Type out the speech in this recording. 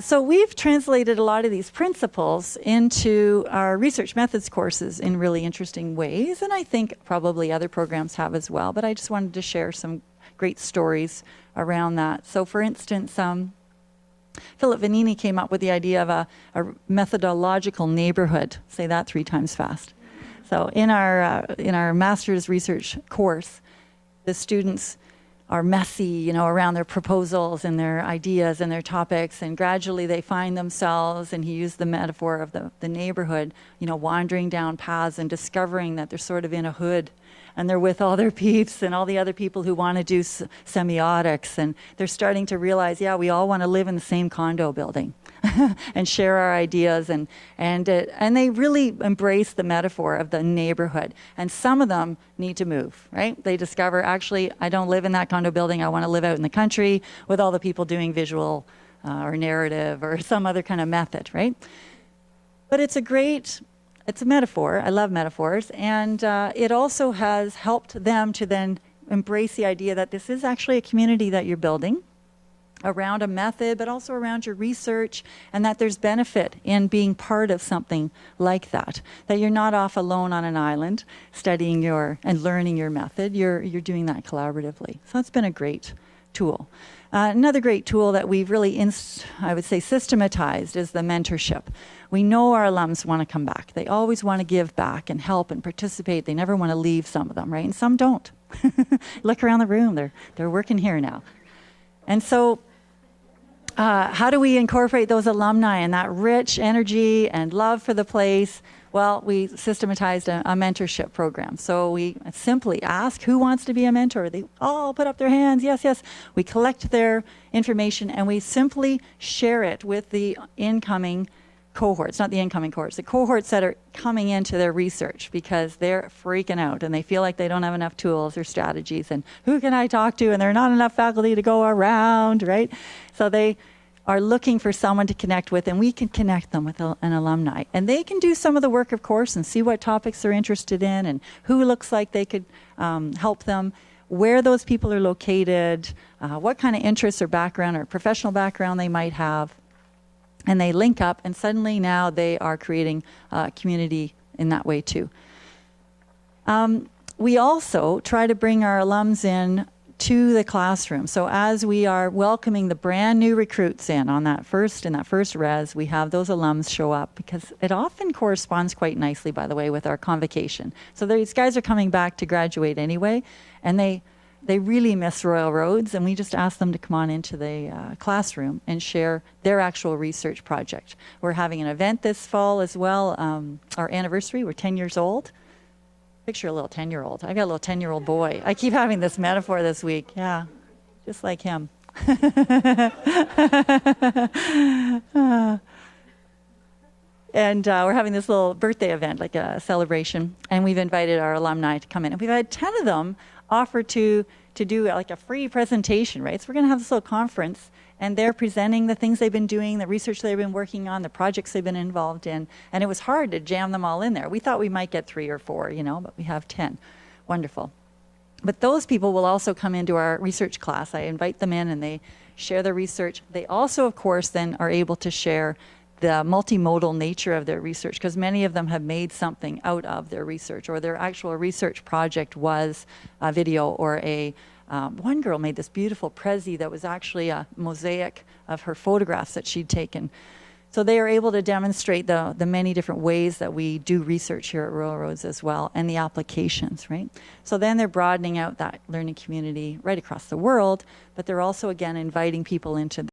So we've translated a lot of these principles into our research methods courses in really interesting ways, and I think probably other programs have as well, but I just wanted to share some great stories around that. So for instance, Philip Vanini came up with the idea of a methodological neighborhood. Say that 3 times fast. So in our master's research course, the students are messy, around their proposals and their ideas and their topics, and gradually they find themselves, and he used the metaphor of the neighborhood, wandering down paths and discovering that they're sort of in a hood, and they're with all their peeps and all the other people who want to do semiotics, and they're starting to realize, yeah, we all want to live in the same condo building and share our ideas, and they really embrace the metaphor of the neighborhood. And some of them need to move, right? They discover, actually, I don't live in that condo building. I want to live out in the country with all the people doing visual or narrative or some other kind of method, right? But it's a metaphor. I love metaphors. And it also has helped them to then embrace the idea that this is actually a community that you're building around a method, but also around your research, and that there's benefit in being part of something like that, that you're not off alone on an island studying and learning your method. You're doing that collaboratively. So it's been a great tool. Another great tool that we've really, I would say, systematized is the mentorship. We know our alums want to come back. They always want to give back and help and participate. They never want to leave, some of them, right? And some don't. Look around the room. They're working here now. And so how do we incorporate those alumni and that rich energy and love for the place? Well, we systematized a mentorship program. So we simply ask who wants to be a mentor. They all put up their hands. Yes, yes. We collect their information and we simply share it with the incoming cohorts, not the incoming cohorts, the cohorts that are coming into their research, because they're freaking out and they feel like they don't have enough tools or strategies, and who can I talk to? And there are not enough faculty to go around, right? So they are looking for someone to connect with, and we can connect them with an alumni. And they can do some of the work, of course, and see what topics they're interested in and who looks like they could help them, where those people are located, what kind of interests or background or professional background they might have. And they link up, and suddenly now they are creating a community in that way too. We also try to bring our alums in to the classroom. So as we are welcoming the brand new recruits in that first res, we have those alums show up, because it often corresponds quite nicely, by the way, with our convocation. So these guys are coming back to graduate anyway, and they really miss Royal Roads, and we just ask them to come on into the classroom and share their actual research project. We're having an event this fall as well, our anniversary. We're 10 years old. Picture a little 10-year-old. I got a little 10-year-old boy. I keep having this metaphor this week. Yeah, just like him. And we're having this little birthday event, like a celebration, and we've invited our alumni to come in. And we've had 10 of them offer to do like a free presentation, right? So we're going to have this little conference, and they're presenting the things they've been doing, the research they've been working on, the projects they've been involved in. And it was hard to jam them all in there. We thought we might get 3 or 4, but we have 10. Wonderful. But those people will also come into our research class. I invite them in, and they share their research. They also, of course, then are able to share the multimodal nature of their research, because many of them have made something out of their research, or their actual research project was a video, or one girl made this beautiful Prezi that was actually a mosaic of her photographs that she'd taken. So they are able to demonstrate the many different ways that we do research here at Royal Roads as well, and the applications, right? So then they're broadening out that learning community right across the world, but they're also, again, inviting people into